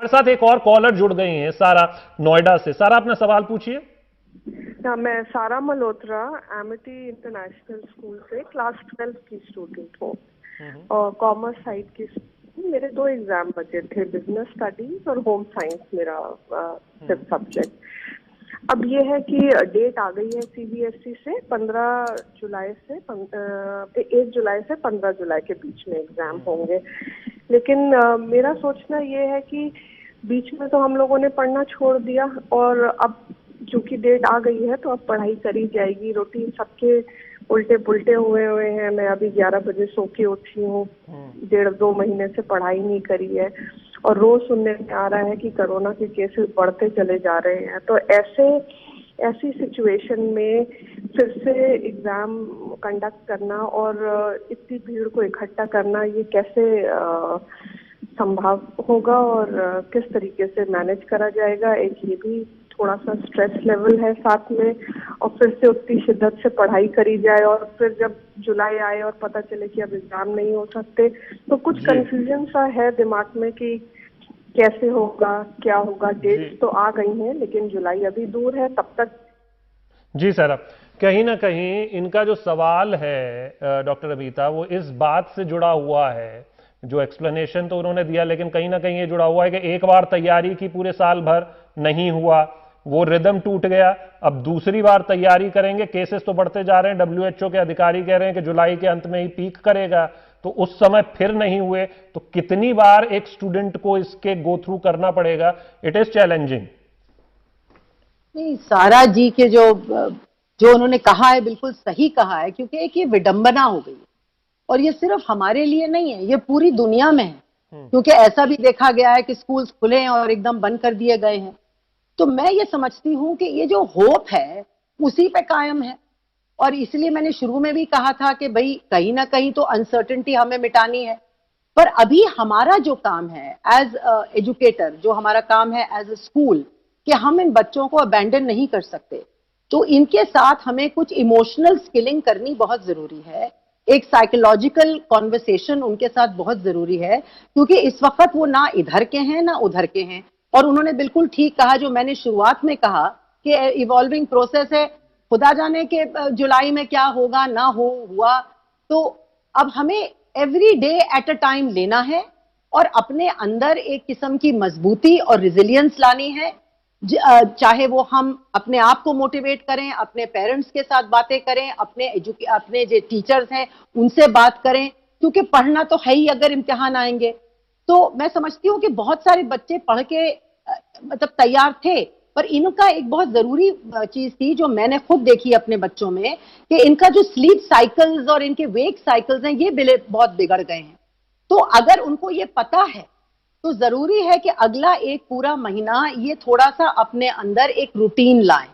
हमारे साथ एक और कॉलर जुड़ गई हैं, सारा, नोएडा से। सारा, अपना सवाल पूछिए। मैं सारा मल्होत्रा एमिटी इंटरनेशनल स्कूल से क्लास 12 की स्टूडेंट हूँ और कॉमर्स साइड की। मेरे दो एग्जाम बचे थे, बिजनेस स्टडीज और होम साइंस मेरा फिफ्थ सब्जेक्ट। अब ये है कि डेट आ गई है सीबीएसई से 15 जुलाई से 1 जुलाई से 15 जुलाई के बीच में एग्जाम होंगे। लेकिन मेरा सोचना ये है कि बीच में तो हम लोगों ने पढ़ना छोड़ दिया और अब चूंकि डेट आ गई है तो अब पढ़ाई करी जाएगी। रूटीन सबके उल्टे पुल्टे हुए हुए हैं। मैं अभी 11 बजे सो के उठी हूँ, 1.5-2 महीने से पढ़ाई नहीं करी है और रोज सुनने में आ रहा है कि कोरोना के केसेस बढ़ते चले जा रहे हैं। तो ऐसी सिचुएशन में फिर से एग्जाम कंडक्ट करना और इतनी भीड़ को इकट्ठा करना, ये कैसे संभव होगा और किस तरीके से मैनेज करा जाएगा? एक ये भी थोड़ा सा स्ट्रेस लेवल है साथ में, और फिर से उतनी शिद्दत से पढ़ाई करी जाए और फिर जब जुलाई आए और पता चले कि अब एग्जाम नहीं हो सकते, तो कुछ कंफ्यूजन सा है दिमाग में कि कैसे होगा, क्या होगा। डेट्स तो आ गई हैं लेकिन जुलाई अभी दूर है, तब तक। जी सर, कहीं ना कहीं इनका जो सवाल है डॉक्टर अबीता, वो इस बात से जुड़ा हुआ है। जो एक्सप्लेनेशन तो उन्होंने दिया, लेकिन कहीं ना कहीं ये जुड़ा हुआ है कि एक बार तैयारी की, पूरे साल भर नहीं हुआ, वो रिदम टूट गया। अब दूसरी बार तैयारी करेंगे, केसेस तो बढ़ते जा रहे हैं, डब्ल्यूएचओ के अधिकारी कह रहे हैं कि जुलाई के अंत में ही पीक करेगा, तो उस समय फिर नहीं हुए तो कितनी बार एक स्टूडेंट को इसके गो थ्रू करना पड़ेगा? It is challenging. नहीं, सारा जी के जो जो उन्होंने कहा है बिल्कुल सही कहा है, क्योंकि एक ये विडंबना हो गई और ये सिर्फ हमारे लिए नहीं है, ये पूरी दुनिया में है। क्योंकि ऐसा भी देखा गया है कि स्कूल्स खुले हैं और एकदम बंद कर दिए गए हैं। तो मैं ये समझती हूं कि ये जो होप है उसी पे कायम है, और इसलिए मैंने शुरू में भी कहा था कि भाई कहीं ना कहीं तो अनसर्टेनिटी हमें मिटानी है। पर अभी हमारा जो काम है एज एजुकेटर, जो हमारा काम है एज अ स्कूल, कि हम इन बच्चों को अबैंडन नहीं कर सकते। तो इनके साथ हमें कुछ इमोशनल स्किलिंग करनी बहुत जरूरी है, एक साइकोलॉजिकल कॉन्वर्सेशन उनके साथ बहुत जरूरी है, क्योंकि इस वक्त वो ना इधर के हैं ना उधर के हैं। और उन्होंने बिल्कुल ठीक कहा जो मैंने शुरुआत में कहा कि इवॉल्विंग प्रोसेस है, खुदा जाने के जुलाई में क्या होगा ना हुआ। तो अब हमें every day at a time लेना है और अपने अंदर एक किस्म की मजबूती और रिजिलियंस लानी है। चाहे वो हम अपने आप को मोटिवेट करें, अपने पेरेंट्स के साथ बातें करें, अपने जो टीचर्स हैं उनसे बात करें, क्योंकि पढ़ना तो है ही अगर इम्तिहान आएंगे। तो मैं समझती हूँ कि बहुत सारे बच्चे पढ़ के मतलब तैयार थे, पर इनका एक बहुत जरूरी चीज थी जो मैंने खुद देखी अपने बच्चों में, कि इनका जो स्लीप साइकिल्स और इनके वेक साइकिल्स हैं ये बहुत बिगड़ गए हैं। तो अगर उनको ये पता है तो जरूरी है कि अगला एक पूरा महीना ये थोड़ा सा अपने अंदर एक रूटीन लाएं,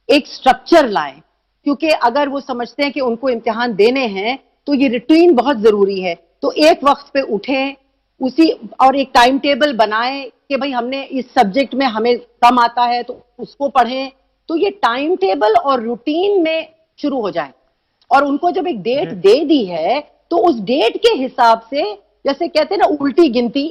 एक स्ट्रक्चर लाएं। क्योंकि अगर वो समझते हैं कि उनको इम्तिहान देने हैं तो ये रूटीन बहुत जरूरी है। तो एक वक्त पे उठें उसी, और एक टाइम टेबल बनाएं कि भाई हमने इस सब्जेक्ट में हमें कम आता है तो उसको पढ़ें। तो ये टाइम टेबल और रूटीन में शुरू हो जाए, और उनको जब एक डेट दे दी है तो उस डेट के हिसाब से, जैसे कहते हैं ना उल्टी गिनती,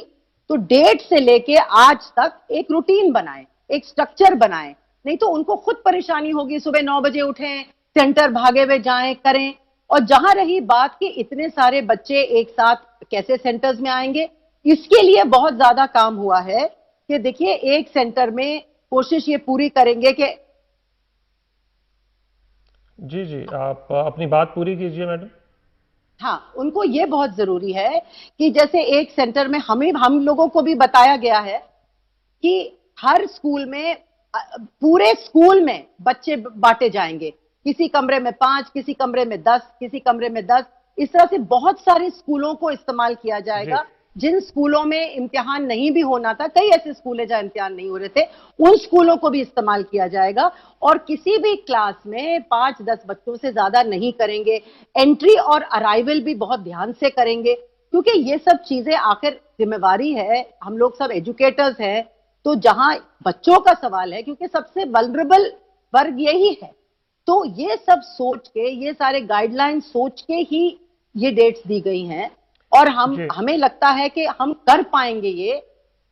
तो डेट से लेके आज तक एक रूटीन बनाएं, एक स्ट्रक्चर बनाएं। नहीं तो उनको खुद परेशानी होगी, सुबह 9 बजे उठें, सेंटर भागे हुए जाएं करें। और जहां रही बात कि इतने सारे बच्चे एक साथ कैसे सेंटर्स में आएंगे, इसके लिए बहुत ज्यादा काम हुआ है कि देखिए एक सेंटर में कोशिश ये पूरी करेंगे कि जी जी, आप अपनी बात पूरी कीजिए मैडम। हाँ, उनको ये बहुत जरूरी है कि जैसे एक सेंटर में हम लोगों को भी बताया गया है कि हर स्कूल में पूरे स्कूल में बच्चे बांटे जाएंगे, किसी कमरे में 5, किसी कमरे में 10, किसी कमरे में 10। इस तरह से बहुत सारे स्कूलों को इस्तेमाल किया जाएगा। जिन स्कूलों में इम्तिहान नहीं भी होना था, कई ऐसे स्कूल है जहां इम्तिहान नहीं हो रहे थे, उन स्कूलों को भी इस्तेमाल किया जाएगा। और किसी भी क्लास में 5-10 बच्चों से ज्यादा नहीं करेंगे। एंट्री और अराइवल भी बहुत ध्यान से करेंगे, क्योंकि ये सब चीजें आखिर जिम्मेवारी है, हम लोग सब एजुकेटर्स हैं। तो जहां बच्चों का सवाल है, क्योंकि सबसे वल्नरेबल वर्ग यही है, तो ये सब सोच के, ये सारे गाइडलाइन सोच के ही ये डेट्स दी गई हैं। और हमें लगता है कि हम कर पाएंगे ये,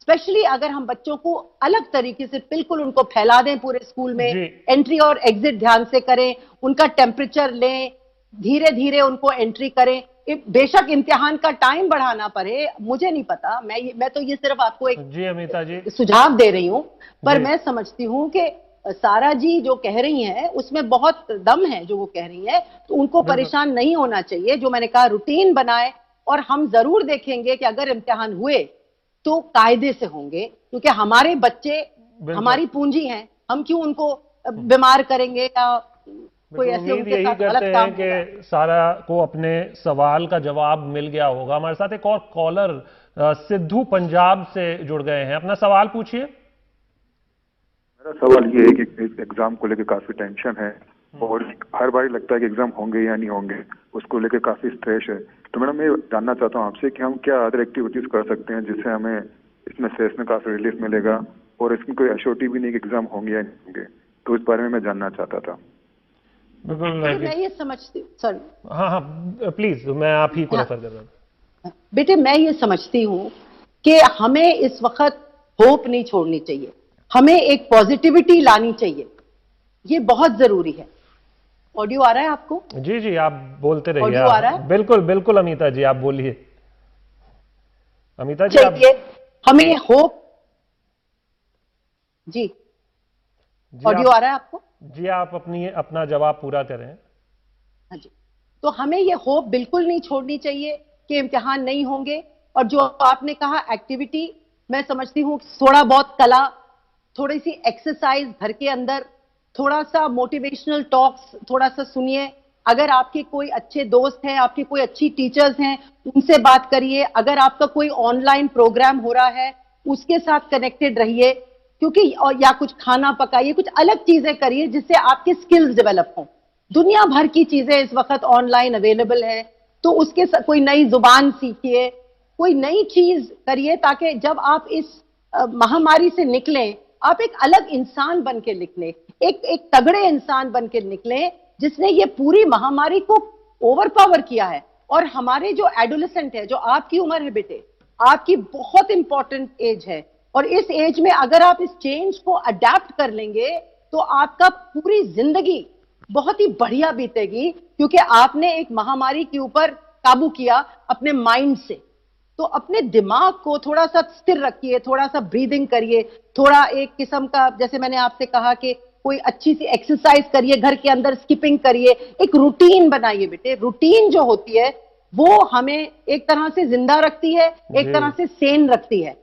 स्पेशली अगर हम बच्चों को अलग तरीके से बिल्कुल उनको फैला दें पूरे स्कूल में, एंट्री और एग्जिट ध्यान से करें, उनका टेम्परेचर लें, धीरे धीरे उनको एंट्री करें। बेशक इम्तिहान का टाइम बढ़ाना पड़े, मुझे नहीं पता, मैं तो ये सिर्फ आपको एक जी अमिता जी सुझाव दे रही हूं, पर मैं समझती हूं कि सारा जी जो कह रही हैं उसमें बहुत दम है जो वो कह रही हैं, तो उनको परेशान नहीं होना चाहिए। जो मैंने कहा रूटीन बनाए, और हम जरूर देखेंगे कि अगर इम्तिहान हुए तो कायदे से होंगे, क्योंकि हमारे बच्चे हमारी पूंजी हैं, हम क्यों उनको बीमार करेंगे या कोई ऐसे उम्मीद यही करते हैं कि सारा को अपने सवाल का जवाब मिल गया होगा। हमारे साथ एक और कॉलर सिद्धू पंजाब से जुड़ गए हैं, अपना सवाल पूछिए। मेरा सवाल ये है कि इस एग्जाम को लेकर काफी टेंशन है और हर बार लगता है कि एग्जाम होंगे या नहीं होंगे, उसको लेकर काफी स्ट्रेस है। तो मैडम मैं जानना चाहता हूँ आपसे कि हम क्या अदर एक्टिविटीज कर सकते हैं जिससे हमें इसमें स्ट्रेस में काफी रिलीफ मिलेगा, और इसमें कोई एश्योरिटी भी नहीं कि एग्जाम होंगे या नहीं होंगे, तो इस बारे में मैं जानना चाहता था। बिल्कुल मैं ये समझती, सॉरी, हाँ प्लीज, मैं आप ही को रेफर कर रहा हूँ। बेटे मैं ये समझती हूँ कि हमें इस वक्त होप नहीं छोड़नी चाहिए, हमें एक पॉजिटिविटी लानी चाहिए, ये बहुत जरूरी है। ऑडियो आ रहा है आपको? जी जी आप बोलते रहिए। ऑडियो आ रहा है? बिल्कुल बिल्कुल अमिता जी आप बोलिए। अमिता जी चाहिए हमें होप। जी ऑडियो आ रहा है आपको? जी आप अपना जवाब पूरा करें। हाँ जी, तो हमें ये होप बिल्कुल नहीं छोड़नी चाहिए कि इम्तिहान नहीं होंगे। और जो आपने कहा एक्टिविटी, मैं समझती हूँ थोड़ा बहुत कला, थोड़ी सी एक्सरसाइज घर के अंदर, थोड़ा सा मोटिवेशनल टॉक्स थोड़ा सा सुनिए। अगर आपके कोई अच्छे दोस्त हैं, आपके कोई अच्छी टीचर्स हैं, उनसे बात करिए। अगर आपका कोई ऑनलाइन प्रोग्राम हो रहा है उसके साथ कनेक्टेड रहिए, क्योंकि या कुछ खाना पकाइए, कुछ अलग चीजें करिए जिससे आपके स्किल्स डेवलप हों। दुनिया भर की चीजें इस वक्त ऑनलाइन अवेलेबल है, तो उसके कोई नई जुबान सीखिए, कोई नई चीज करिए, ताकि जब आप इस महामारी से निकलें आप एक अलग इंसान बन के निकले, एक तगड़े इंसान बन के निकले जिसने ये पूरी महामारी को ओवरपावर किया है। और हमारे जो एडोलेसेंट है, जो आपकी उम्र है बेटे, आपकी बहुत इंपॉर्टेंट एज है, और इस एज में अगर आप इस चेंज को अडेप्ट कर लेंगे तो आपका पूरी जिंदगी बहुत ही बढ़िया बीतेगी, क्योंकि आपने एक महामारी के ऊपर काबू किया अपने माइंड से। तो अपने दिमाग को थोड़ा सा स्थिर रखिए, थोड़ा सा ब्रीदिंग करिए, थोड़ा एक किस्म का, जैसे मैंने आपसे कहा कि कोई अच्छी सी एक्सरसाइज करिए, घर के अंदर स्किपिंग करिए, एक रूटीन बनाइए बेटे। रूटीन जो होती है वो हमें एक तरह से जिंदा रखती है, एक तरह से सेन रखती है।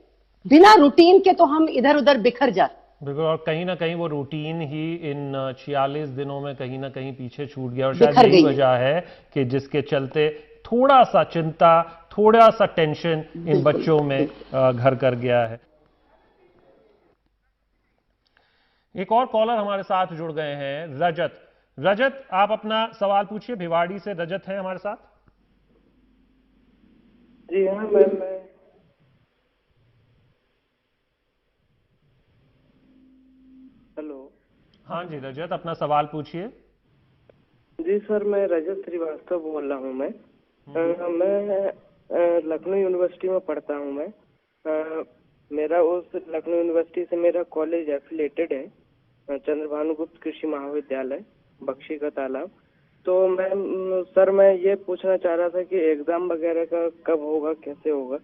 बिना रूटीन के तो हम इधर उधर बिखर जाते। बिल्कुल, और कहीं ना कहीं वो रूटीन ही इन 46 दिनों में कहीं ना कहीं पीछे छूट गया, और शायद यही वजह है कि जिसके चलते थोड़ा सा चिंता, थोड़ा सा टेंशन इन बच्चों में घर कर गया है। एक और कॉलर हमारे साथ जुड़ गए हैं, रजत। रजत आप अपना सवाल पूछिए, भिवाड़ी से रजत है हमारे साथ। जी हाँ मैं हेलो। हाँ जी रजत अपना सवाल पूछिए। जी सर, मैं रजत श्रीवास्तव बोल रहा हूँ। मैं लखनऊ यूनिवर्सिटी में पढ़ता हूँ। मैं मेरा उस लखनऊ यूनिवर्सिटी से मेरा कॉलेज एफिलेटेड है, चंद्रभानुगुप्त कृषि महाविद्यालय, बख्शी का तालाब। तो मैं ये पूछना चाह रहा था कि एग्जाम वगैरह का कब होगा, कैसे होगा?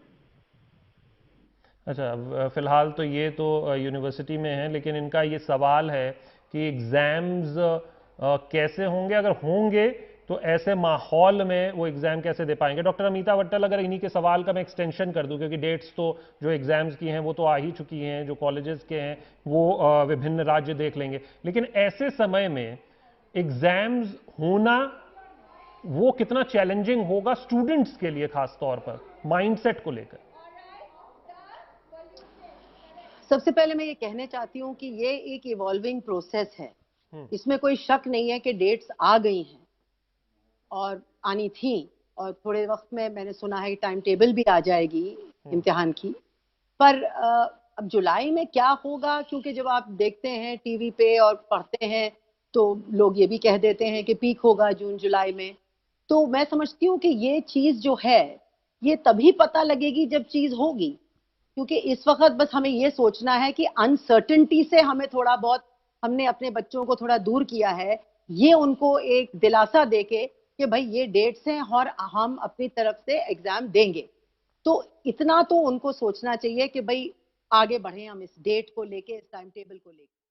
अच्छा, फिलहाल तो ये तो यूनिवर्सिटी में है, लेकिन इनका ये सवाल है कि एग्जाम्स कैसे होंगे, अगर होंगे तो ऐसे माहौल में वो एग्जाम कैसे दे पाएंगे। डॉक्टर अमीता वट्टल, अगर इन्हीं के सवाल का मैं एक्सटेंशन कर दूं, क्योंकि डेट्स तो जो एग्जाम्स की हैं वो तो आ ही चुकी हैं, जो कॉलेजेस के हैं वो विभिन्न राज्य देख लेंगे, लेकिन ऐसे समय में एग्जाम्स होना वो कितना चैलेंजिंग होगा स्टूडेंट्स के लिए, खास तौर पर माइंडसेट को लेकर। सबसे पहले मैं ये कहना चाहती हूँ कि ये एक इवॉल्विंग प्रोसेस है, इसमें कोई शक नहीं है कि डेट्स आ गई हैं और आनी थी, और थोड़े वक्त में मैंने सुना है टाइम टेबल भी आ जाएगी इम्तिहान की। पर अब जुलाई में क्या होगा, क्योंकि जब आप देखते हैं टीवी पे और पढ़ते हैं तो लोग ये भी कह देते हैं कि पीक होगा जून जुलाई में। तो मैं समझती हूँ कि ये चीज जो है ये तभी पता लगेगी जब चीज होगी। क्योंकि इस वक्त बस हमें ये सोचना है कि अनसर्टेनिटी से हमें थोड़ा बहुत, हमने अपने बच्चों को थोड़ा दूर किया है, ये उनको एक दिलासा देके कि भाई ये डेट्स हैं और हम अपनी तरफ से एग्जाम देंगे। तो इतना तो उनको सोचना चाहिए कि भाई आगे बढ़े हम इस डेट को लेके, इस टाइम टेबल को लेके।